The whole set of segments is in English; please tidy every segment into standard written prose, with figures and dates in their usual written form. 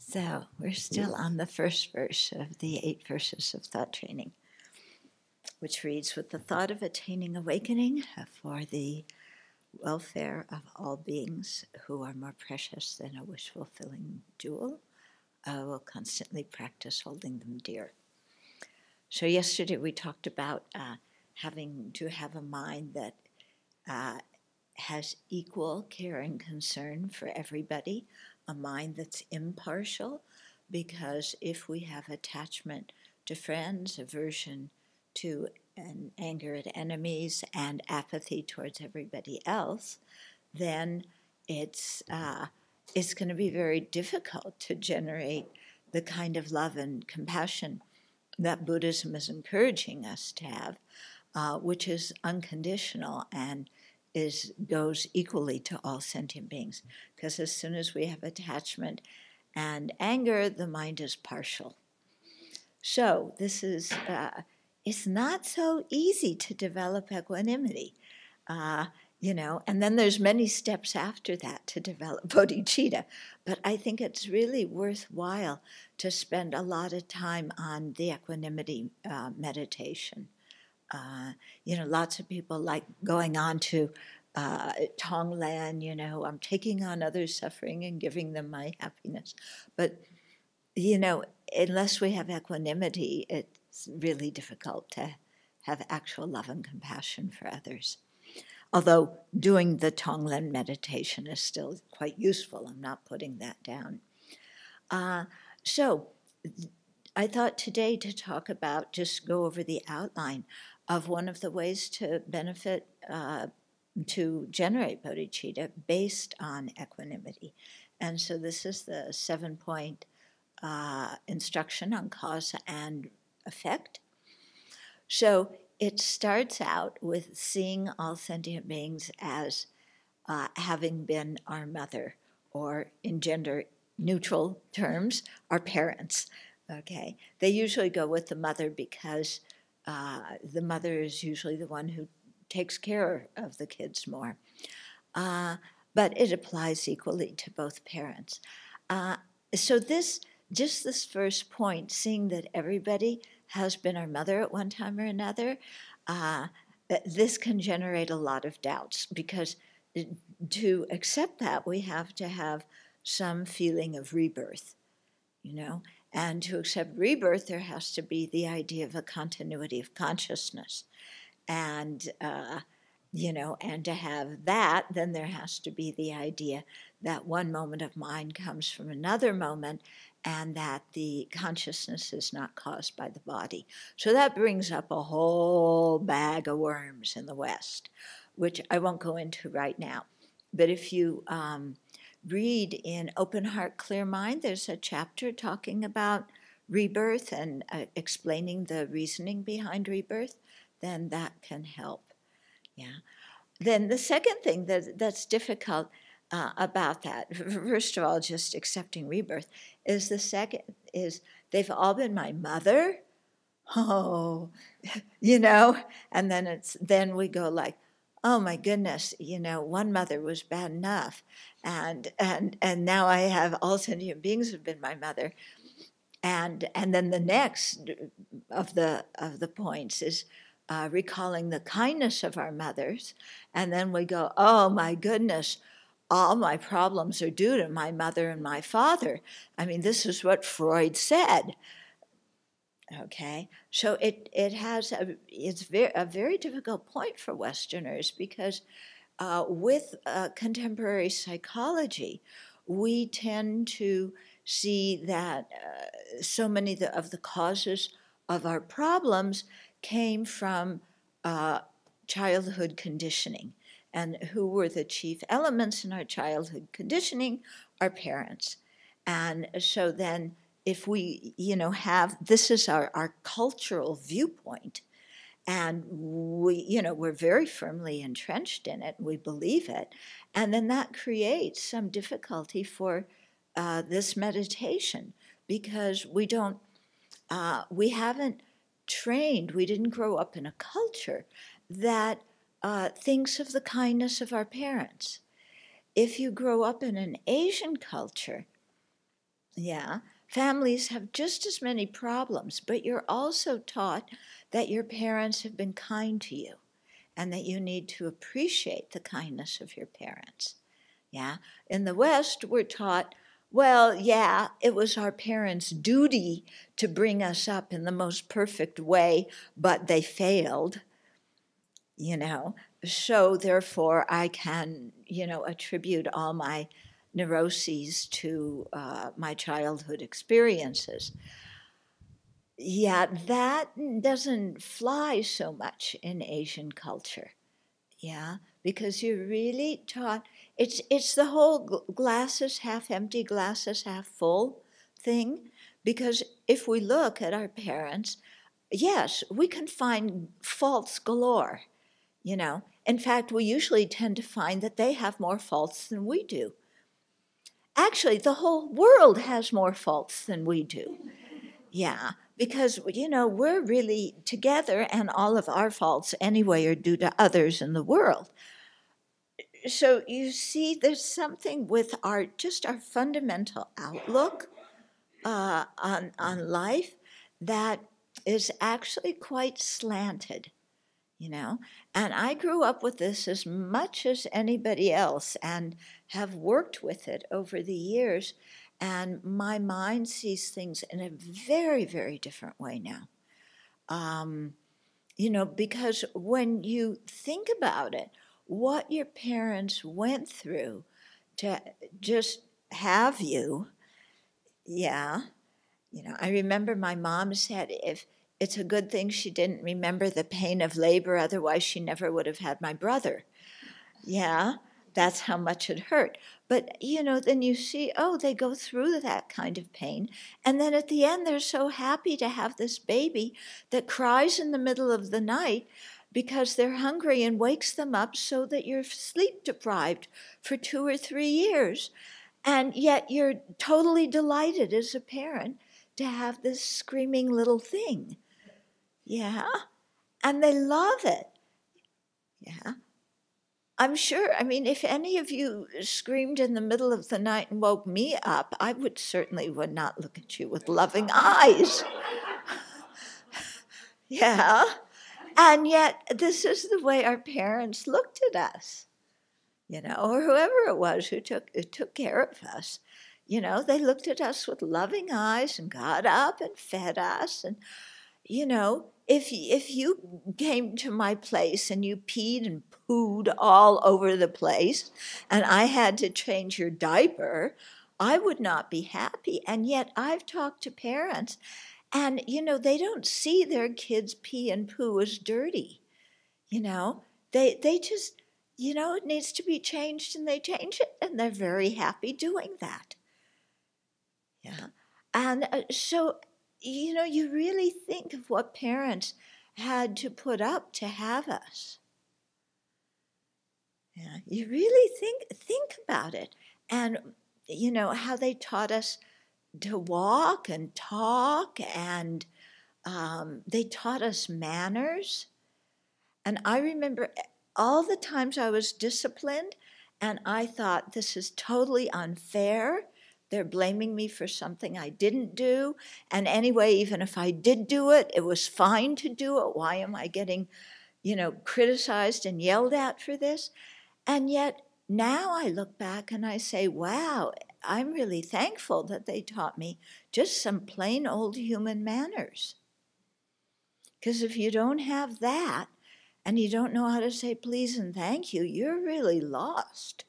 So we're still on the first verse of the 8 verses of thought training, which reads, with the thought of attaining awakening for the welfare of all beings who are more precious than a wish-fulfilling jewel, I will constantly practice holding them dear. So yesterday we talked about having to have a mind that has equal care and concern for everybody, a mind that's impartial, because if we have attachment to friends, aversion to and anger at enemies, and apathy towards everybody else, then it's going to be very difficult to generate the kind of love and compassion that Buddhism is encouraging us to have, which is unconditional and goes equally to all sentient beings. Because as soon as we have attachment and anger, the mind is partial. So this is, it's not so easy to develop equanimity, and then there's many steps after that to develop bodhicitta. But I think it's really worthwhile to spend a lot of time on the equanimity meditation. Lots of people like going on to Tonglen, I'm taking on others' suffering and giving them my happiness. But, unless we have equanimity, it's really difficult to have actual love and compassion for others. Although doing the Tonglen meditation is still quite useful. I'm not putting that down. So I thought today to talk about, just go over the outline of one of the ways to benefit, to generate bodhicitta based on equanimity. And so this is the 7-point instruction on cause and effect. So it starts out with seeing all sentient beings as having been our mother, or in gender-neutral terms, our parents. Okay, they usually go with the mother because the mother is usually the one who takes care of the kids more. But it applies equally to both parents. So this first point, seeing that everybody has been our mother at one time or another, this can generate a lot of doubts, because to accept that, we have to have some feeling of rebirth, And to accept rebirth, there has to be the idea of a continuity of consciousness. And, and to have that, then there has to be the idea that one moment of mind comes from another moment, and that the consciousness is not caused by the body. So that brings up a whole bag of worms in the West, which I won't go into right now. But if you read in Open Heart, Clear Mind, there's a chapter talking about rebirth and explaining the reasoning behind rebirth, then that can help. Yeah. Then the second thing that's difficult about that, first of all, just accepting rebirth, is the second is they've all been my mother. Oh, and then we go like, oh my goodness, one mother was bad enough, and now I have all sentient beings have been my mother, and then the next of the points is recalling the kindness of our mothers, and then we go, oh my goodness, all my problems are due to my mother and my father. I mean, this is what Freud said. Okay, so it's a very difficult point for Westerners, because with contemporary psychology, we tend to see that so many of the causes of our problems came from childhood conditioning. And who were the chief elements in our childhood conditioning? Our parents. And so then, if we, have, this is our cultural viewpoint, and we're very firmly entrenched in it, we believe it, and then that creates some difficulty for this meditation, because we haven't trained, we didn't grow up in a culture that thinks of the kindness of our parents. If you grow up in an Asian culture, Yeah. Families have just as many problems, but you're also taught that your parents have been kind to you and that you need to appreciate the kindness of your parents. Yeah. In the West, we're taught, well, yeah, it was our parents' duty to bring us up in the most perfect way, but they failed, you know. So therefore, I can, attribute all my neuroses to my childhood experiences. Yeah, that doesn't fly so much in Asian culture. Yeah, because you're really taught it's the whole glasses half empty, glasses half full thing. Because if we look at our parents, yes, we can find faults galore, you know. In fact, we usually tend to find that they have more faults than we do. Actually, the whole world has more faults than we do. Yeah, because, we're really together, and all of our faults anyway are due to others in the world. So you see, there's something with our fundamental outlook on life that is actually quite slanted, you know. And I grew up with this as much as anybody else, and have worked with it over the years. And my mind sees things in a very, very different way now. Um, because when you think about it, what your parents went through to just have you, yeah. I remember my mom said if it's a good thing she didn't remember the pain of labor, otherwise she never would have had my brother. Yeah, that's how much it hurt. But, then you see, oh, they go through that kind of pain. And then at the end, they're so happy to have this baby that cries in the middle of the night because they're hungry and wakes them up so that you're sleep deprived for 2 or 3 years. And yet you're totally delighted as a parent to have this screaming little thing. Yeah. And they love it. Yeah. I'm sure, if any of you screamed in the middle of the night and woke me up, I would not look at you with loving eyes. Yeah. And yet, this is the way our parents looked at us, or whoever it was who took care of us. They looked at us with loving eyes and got up and fed us. And, if you came to my place and you peed and pooed all over the place and I had to change your diaper, I would not be happy. And yet I've talked to parents and, they don't see their kids pee and poo as dirty. They just, it needs to be changed and they change it and they're very happy doing that. Yeah. And so, you really think of what parents had to put up to have us. Yeah. You really think about it. And, how they taught us to walk and talk, and they taught us manners. And I remember all the times I was disciplined and I thought, this is totally unfair. They're blaming me for something I didn't do. And anyway, even if I did do it, it was fine to do it. Why am I getting, criticized and yelled at for this? And yet now I look back and I say, wow, I'm really thankful that they taught me just some plain old human manners. Because if you don't have that, and you don't know how to say please and thank you, you're really lost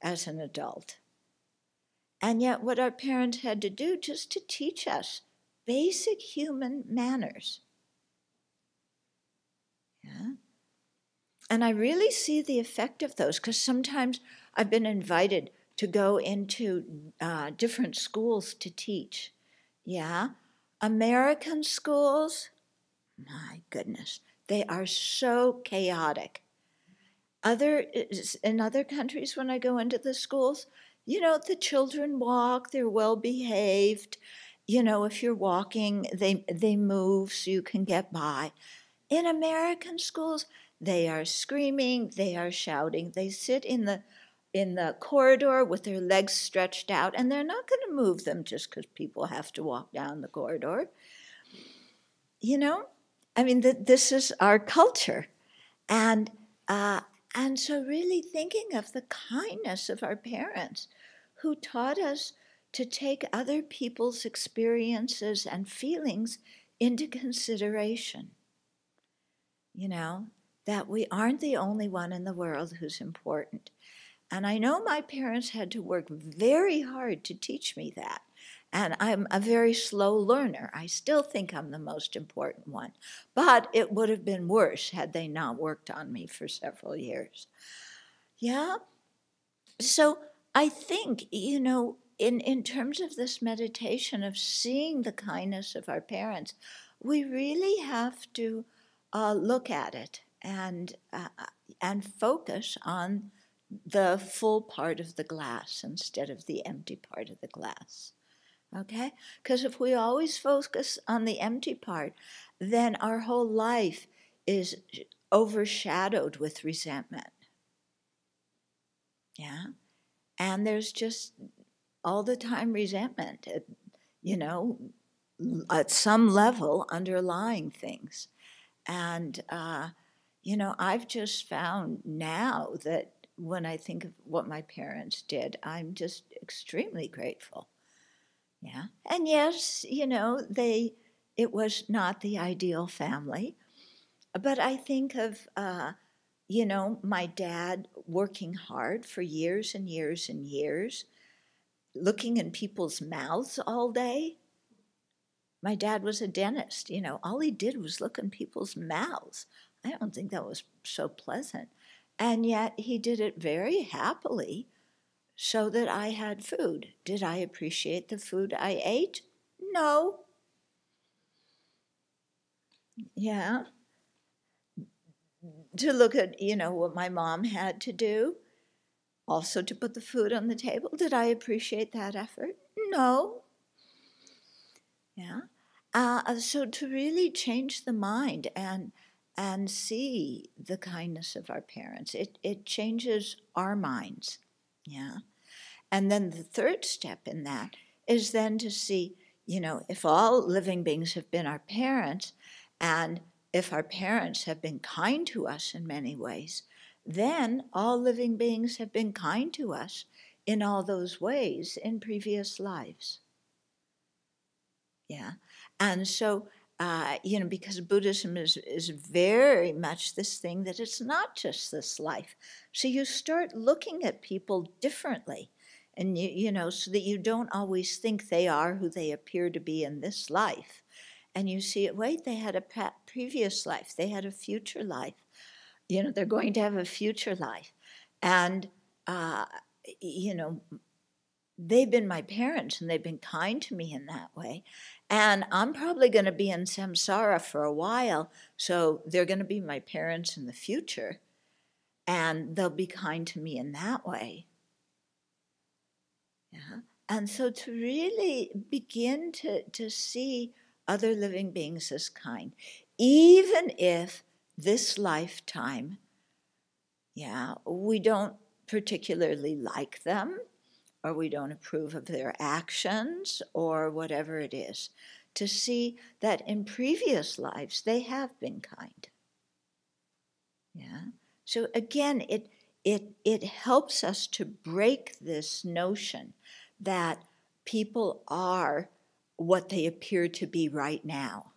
as an adult. And yet what our parents had to do just to teach us basic human manners. Yeah. And I really see the effect of those, because sometimes I've been invited to go into different schools to teach. Yeah. American schools, my goodness, they are so chaotic. In other countries, when I go into the schools, the children walk, they're well behaved. If you're walking, they move so you can get by. In American schools, they are screaming, they are shouting, they sit in the in the corridor with their legs stretched out, and they're not going to move them just because people have to walk down the corridor. You know, I mean, this is our culture. And, and so really thinking of the kindness of our parents who taught us to take other people's experiences and feelings into consideration. You know, that we aren't the only one in the world who's important. And I know my parents had to work very hard to teach me that. And I'm a very slow learner. I still think I'm the most important one. But it would have been worse had they not worked on me for several years. Yeah? So I think, you know, in terms of this meditation of seeing the kindness of our parents, we really have to look at it and focus on the full part of the glass instead of the empty part of the glass. Okay? Because if we always focus on the empty part, then our whole life is overshadowed with resentment. Yeah? And there's just all the time resentment, you know, at some level underlying things. And, you know, I've just found now that when I think of what my parents did, I'm just extremely grateful. Yeah. And yes, you know, it was not the ideal family, but I think of, you know, my dad working hard for years and years and years, looking in people's mouths all day. My dad was a dentist, you know, all he did was look in people's mouths. I don't think that was so pleasant. And yet he did it very happily so that I had food. Did I appreciate the food I ate? No. Yeah. To look at, you know, what my mom had to do, also to put the food on the table. Did I appreciate that effort? No. Yeah. So to really change the mind and see the kindness of our parents, it changes our minds. Yeah. And then the third step in that is then to see, you know, if all living beings have been our parents, and if our parents have been kind to us in many ways, then all living beings have been kind to us in all those ways in previous lives. Yeah. And so, you know, because Buddhism is very much this thing that it's not just this life. So you start looking at people differently. And, you know, so that you don't always think they are who they appear to be in this life. And you see, wait, they had a previous life. They had a future life. You know, they're going to have a future life. And, you know, they've been my parents and they've been kind to me in that way. And I'm probably going to be in samsara for a while, so they're going to be my parents in the future, and they'll be kind to me in that way. Yeah. And so to really begin to see other living beings as kind, even if this lifetime, yeah, we don't particularly like them, or we don't approve of their actions, or whatever it is, to see that in previous lives they have been kind. Yeah. So again, it helps us to break this notion that people are what they appear to be right now,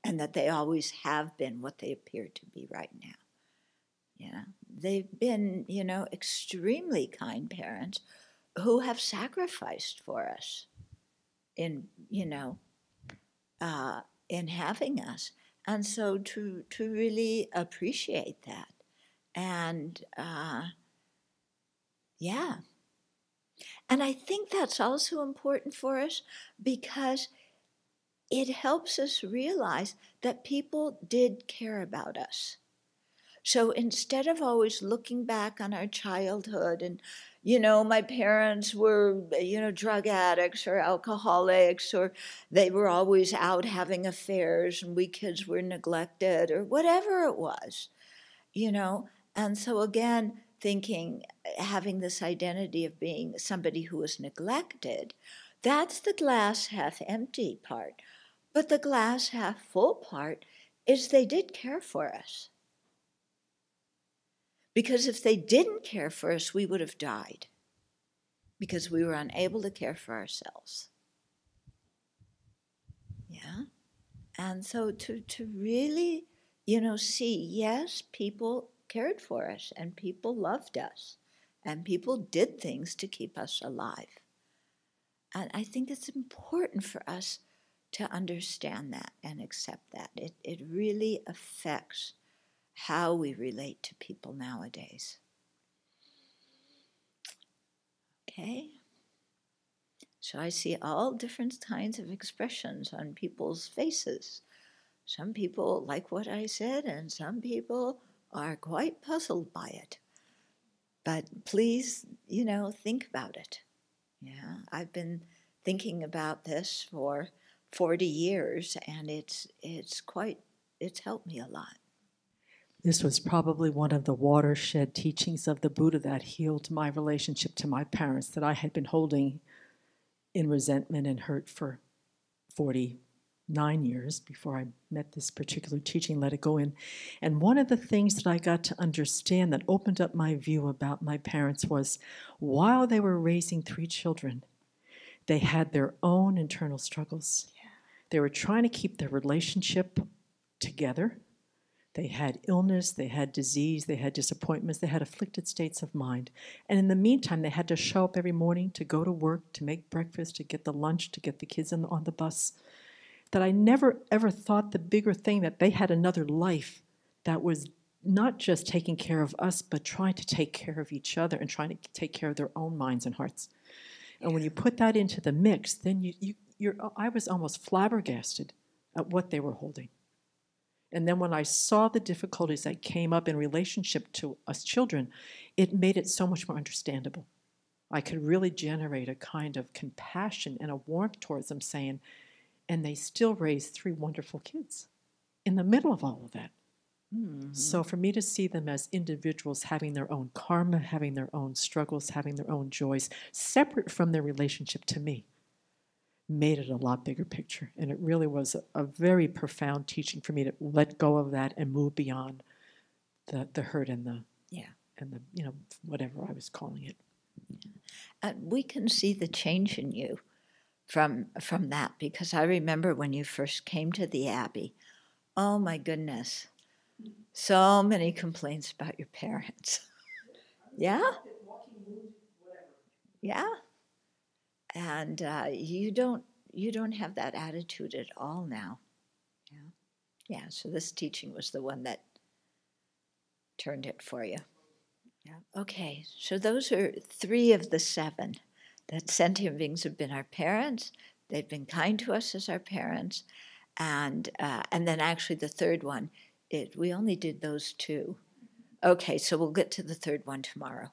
and that they always have been what they appear to be right now. Yeah. They've been, you know, extremely kind parents who have sacrificed for us in, you know, in having us. And so to really appreciate that. And yeah. And I think that's also important for us because it helps us realize that people did care about us. So instead of always looking back on our childhood and, you know, my parents were, you know, drug addicts or alcoholics, or they were always out having affairs and we kids were neglected, or whatever it was, you know. And so again, thinking, having this identity of being somebody who was neglected. That's the glass half empty part. But the glass half full part is they did care for us. Because if they didn't care for us, we would have died. Because we were unable to care for ourselves. Yeah? And so to really, see, yes, people cared for us, and people loved us, and people did things to keep us alive. And I think it's important for us to understand that and accept that. It really affects how we relate to people nowadays. Okay? So I see all different kinds of expressions on people's faces. Some people like what I said, and some people are quite puzzled by it. But please, think about it. Yeah, I've been thinking about this for 40 years, and it's helped me a lot. This was probably one of the watershed teachings of the Buddha that healed my relationship to my parents that I had been holding in resentment and hurt for 49 years before I met this particular teaching, Let It Go In. And one of the things that I got to understand that opened up my view about my parents was while they were raising 3 children, they had their own internal struggles. Yeah. They were trying to keep their relationship together. They had illness, they had disease, they had disappointments, they had afflicted states of mind. And in the meantime, they had to show up every morning to go to work, to make breakfast, to get the lunch, to get the kids on the bus. That I never, ever thought the bigger thing that they had another life that was not just taking care of us, but trying to take care of each other and trying to take care of their own minds and hearts. And when you put that into the mix, then I was almost flabbergasted at what they were holding. And then when I saw the difficulties that came up in relationship to us children, it made it so much more understandable. I could really generate a kind of compassion and a warmth towards them, saying, and they still raised 3 wonderful kids in the middle of all of that. Mm-hmm. So for me to see them as individuals having their own karma, having their own struggles, having their own joys, separate from their relationship to me, made it a lot bigger picture. And it really was a very profound teaching for me to let go of that and move beyond the hurt and the whatever I was calling it. We can see the change in you from that, because I remember when you first came to the Abbey, oh my goodness, so many complaints about your parents. Yeah? Yeah. And you don't have that attitude at all now. Yeah. So this teaching was the one that turned it for you. Yeah. Okay. So those are 3 of the 7 that sentient beings have been our parents. They've been kind to us as our parents, and then actually the 3rd one, we only did those 2. Okay. So we'll get to the 3rd one tomorrow.